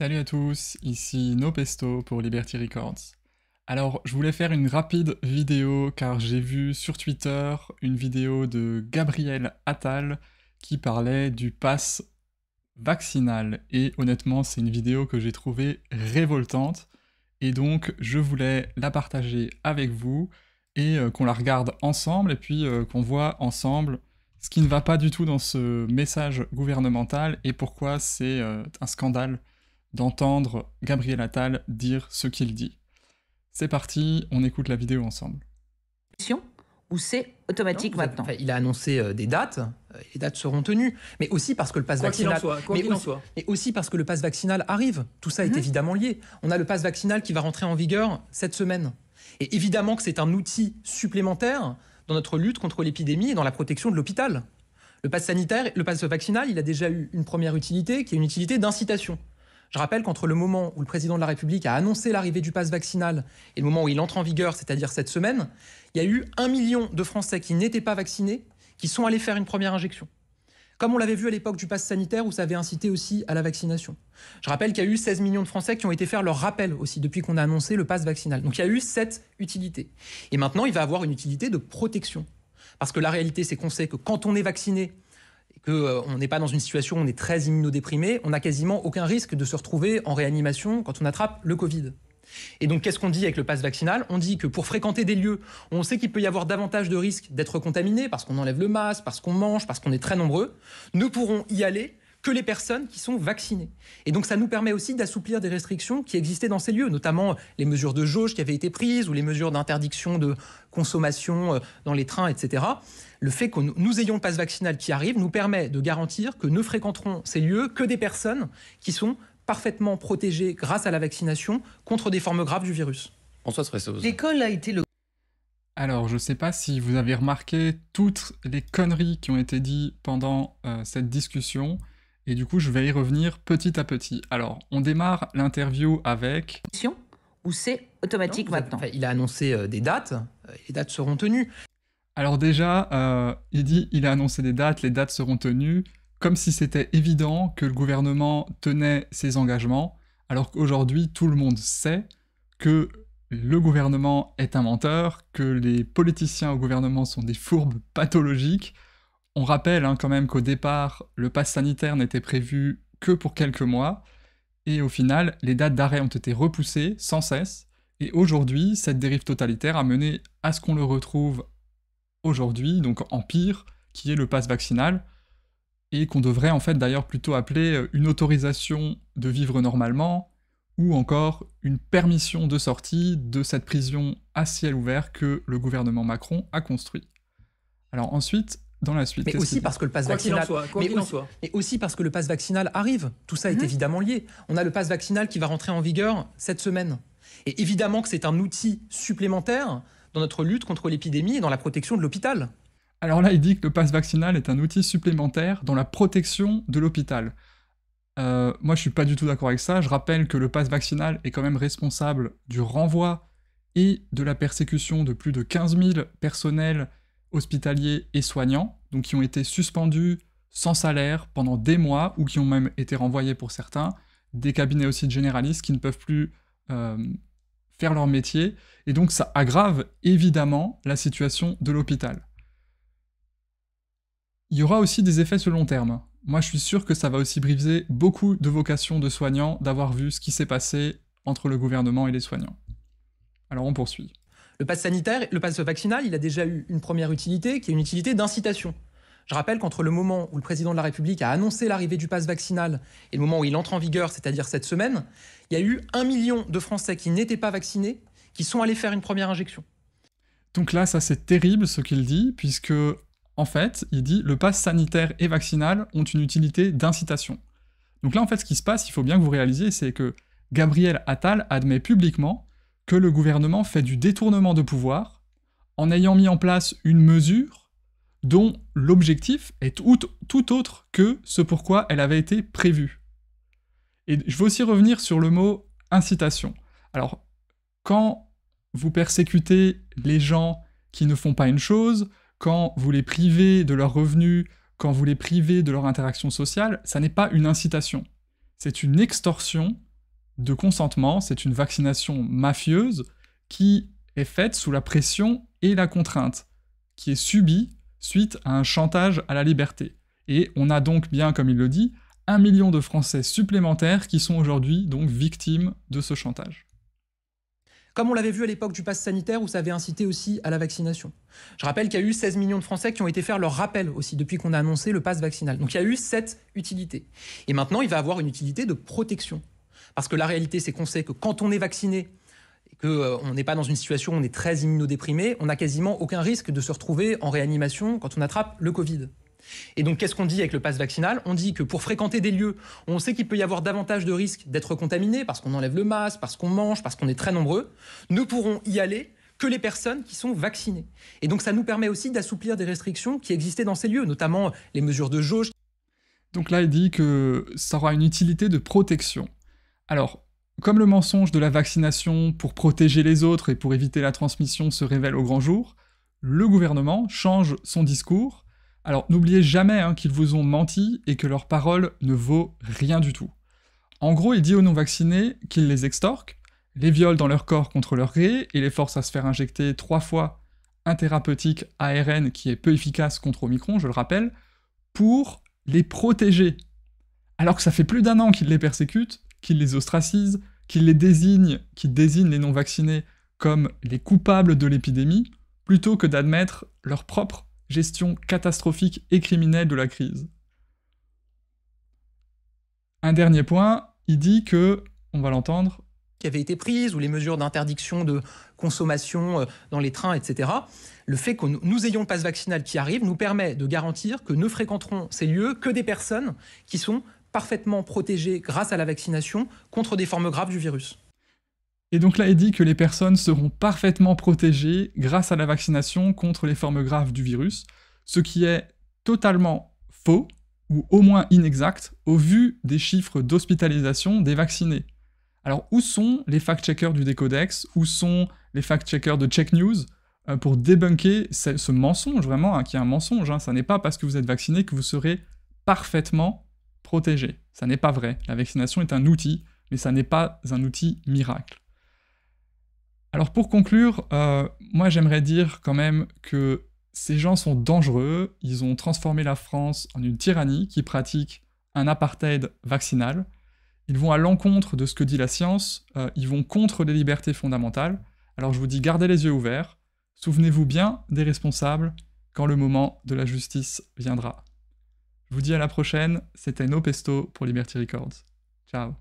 Salut à tous, ici Nopesto pour Liberty Records. Alors, je voulais faire une rapide vidéo car j'ai vu sur Twitter une vidéo de Gabriel Attal qui parlait du pass vaccinal. Et honnêtement, c'est une vidéo que j'ai trouvée révoltante. Et donc, je voulais la partager avec vous et qu'on la regarde ensemble et puis qu'on voit ensemble ce qui ne va pas du tout dans ce message gouvernemental et pourquoi c'est un scandale d'entendre Gabriel Attal dire ce qu'il dit. C'est parti, on écoute la vidéo ensemble. Ou c'est automatique maintenant. Il a annoncé des dates, les dates seront tenues, mais aussi parce que le pass vaccinal, mais aussi parce que le pass vaccinal arrive. Tout ça est évidemment lié. On a le pass vaccinal qui va rentrer en vigueur cette semaine. Et évidemment que c'est un outil supplémentaire dans notre lutte contre l'épidémie et dans la protection de l'hôpital. Le pass sanitaire, le pass vaccinal, il a déjà eu une première utilité qui est une utilité d'incitation. Je rappelle qu'entre le moment où le président de la République a annoncé l'arrivée du pass vaccinal et le moment où il entre en vigueur, c'est-à-dire cette semaine, il y a eu 1 million de Français qui n'étaient pas vaccinés, qui sont allés faire une première injection. Comme on l'avait vu à l'époque du pass sanitaire où ça avait incité aussi à la vaccination. Je rappelle qu'il y a eu 16 millions de Français qui ont été faire leur rappel aussi depuis qu'on a annoncé le pass vaccinal. Donc il y a eu cette utilité. Et maintenant, il va avoir une utilité de protection. Parce que la réalité, c'est qu'on sait que quand on est vacciné, qu'on n'est pas dans une situation où on est très immunodéprimé, on n'a quasiment aucun risque de se retrouver en réanimation quand on attrape le Covid. Et donc, qu'est-ce qu'on dit avec le pass vaccinal? On dit que pour fréquenter des lieux où on sait qu'il peut y avoir davantage de risques d'être contaminé, parce qu'on enlève le masque, parce qu'on mange, parce qu'on est très nombreux, ne pourront y aller que les personnes qui sont vaccinées. Et donc, ça nous permet aussi d'assouplir des restrictions qui existaient dans ces lieux, notamment les mesures de jauge qui avaient été prises ou les mesures d'interdiction de consommation dans les trains, etc. Le fait que nous ayons le pass vaccinal qui arrive nous permet de garantir que ne fréquenteront ces lieux que des personnes qui sont parfaitement protégées grâce à la vaccination contre des formes graves du virus. François Fressoz. L'école a été le... Alors, je sais pas si vous avez remarqué toutes les conneries qui ont été dites pendant cette discussion, et du coup, je vais y revenir petit à petit. Alors, on démarre l'interview avec... Ou c'est automatique maintenant. Il a annoncé des dates, les dates seront tenues. Alors déjà, il a annoncé des dates, les dates seront tenues, comme si c'était évident que le gouvernement tenait ses engagements, alors qu'aujourd'hui, tout le monde sait que le gouvernement est un menteur, que les politiciens au gouvernement sont des fourbes pathologiques. On rappelle quand même qu'au départ, le pass sanitaire n'était prévu que pour quelques mois, et au final, les dates d'arrêt ont été repoussées sans cesse, et aujourd'hui, cette dérive totalitaire a mené à ce qu'on le retrouve aujourd'hui, donc en pire, qui est le pass vaccinal, et qu'on devrait en fait d'ailleurs plutôt appeler une autorisation de vivre normalement, ou encore une permission de sortie de cette prison à ciel ouvert que le gouvernement Macron a construit. Alors ensuite, dans la suite... Mais aussi parce que le pass vaccinal... Mais aussi parce que le pass vaccinal arrive. Tout ça est évidemment lié. On a le pass vaccinal qui va rentrer en vigueur cette semaine. Et évidemment que c'est un outil supplémentaire dans notre lutte contre l'épidémie et dans la protection de l'hôpital. Alors là, il dit que le pass vaccinal est un outil supplémentaire dans la protection de l'hôpital. Moi, je suis pas du tout d'accord avec ça. Je rappelle que le pass vaccinal est quand même responsable du renvoi et de la persécution de plus de 15 000 personnels hospitaliers et soignants, donc qui ont été suspendus sans salaire pendant des mois, ou qui ont même été renvoyés pour certains, des cabinets aussi de généralistes qui ne peuvent plus faire leur métier, et donc ça aggrave évidemment la situation de l'hôpital. Il y aura aussi des effets sur le long terme. Moi je suis sûr que ça va aussi briser beaucoup de vocations de soignants d'avoir vu ce qui s'est passé entre le gouvernement et les soignants. Alors on poursuit. Le pass sanitaire, le pass vaccinal, il a déjà eu une première utilité qui est une utilité d'incitation. Je rappelle qu'entre le moment où le président de la République a annoncé l'arrivée du pass vaccinal et le moment où il entre en vigueur, c'est-à-dire cette semaine, il y a eu 1 million de Français qui n'étaient pas vaccinés, qui sont allés faire une première injection. Donc là, ça c'est terrible ce qu'il dit, puisque, en fait, il dit « le pass sanitaire et vaccinal ont une utilité d'incitation ». Donc là, en fait, ce qui se passe, il faut bien que vous réalisiez, c'est que Gabriel Attal admet publiquement que le gouvernement fait du détournement de pouvoir en ayant mis en place une mesure dont l'objectif est tout autre que ce pourquoi elle avait été prévue. Et je veux aussi revenir sur le mot « incitation ». Alors, quand vous persécutez les gens qui ne font pas une chose, quand vous les privez de leurs revenus, quand vous les privez de leur interaction sociale, ça n'est pas une incitation. C'est une extorsion de consentement, c'est une vaccination mafieuse qui est faite sous la pression et la contrainte, qui est subie suite à un chantage à la liberté. Et on a donc bien, comme il le dit, 1 million de Français supplémentaires qui sont aujourd'hui donc victimes de ce chantage. Comme on l'avait vu à l'époque du pass sanitaire où ça avait incité aussi à la vaccination. Je rappelle qu'il y a eu 16 millions de Français qui ont été faire leur rappel aussi depuis qu'on a annoncé le pass vaccinal. Donc il y a eu cette utilité. Et maintenant, il va avoir une utilité de protection. Parce que la réalité, c'est qu'on sait que quand on est vacciné, et qu'on n'est pas dans une situation où on est très immunodéprimé, on n'a quasiment aucun risque de se retrouver en réanimation quand on attrape le Covid. Et donc, qu'est-ce qu'on dit avec le pass vaccinal? On dit que pour fréquenter des lieux où on sait qu'il peut y avoir davantage de risques d'être contaminé, parce qu'on enlève le masque, parce qu'on mange, parce qu'on est très nombreux, ne pourront y aller que les personnes qui sont vaccinées. Et donc, ça nous permet aussi d'assouplir des restrictions qui existaient dans ces lieux, notamment les mesures de jauge. Donc là, il dit que ça aura une utilité de protection. Alors, comme le mensonge de la vaccination pour protéger les autres et pour éviter la transmission se révèle au grand jour, le gouvernement change son discours. Alors n'oubliez jamais qu'ils vous ont menti et que leur parole ne vaut rien du tout. En gros, il dit aux non-vaccinés qu'ils les extorquent, les violent dans leur corps contre leur gré et les force à se faire injecter 3 fois un thérapeutique ARN qui est peu efficace contre Omicron, je le rappelle, pour les protéger. Alors que ça fait plus d'1 an qu'ils les persécutent, qu'ils les ostracisent, qu'ils désignent les non-vaccinés comme les coupables de l'épidémie, plutôt que d'admettre leur propre gestion catastrophique et criminelle de la crise. Un dernier point, il dit que, on va l'entendre, qui avaient été prises, ou les mesures d'interdiction de consommation dans les trains, etc. Le fait que nous ayons le pass vaccinal qui arrive nous permet de garantir que ne fréquenteront ces lieux que des personnes qui sont parfaitement protégées grâce à la vaccination contre des formes graves du virus. Et donc là, il dit que les personnes seront parfaitement protégées grâce à la vaccination contre les formes graves du virus, ce qui est totalement faux, ou au moins inexact, au vu des chiffres d'hospitalisation des vaccinés. Alors où sont les fact-checkers du Décodex, où sont les fact-checkers de Check News pour débunker ce mensonge, vraiment, qui est un mensonge, ça n'est pas parce que vous êtes vacciné que vous serez parfaitement protégé. Ça n'est pas vrai. La vaccination est un outil, mais ça n'est pas un outil miracle. Alors pour conclure, moi j'aimerais dire quand même que ces gens sont dangereux, ils ont transformé la France en une tyrannie qui pratique un apartheid vaccinal, ils vont à l'encontre de ce que dit la science, ils vont contre les libertés fondamentales, alors je vous dis gardez les yeux ouverts, souvenez-vous bien des responsables quand le moment de la justice viendra. Je vous dis à la prochaine, c'était No Pesto pour Liberty Records. Ciao.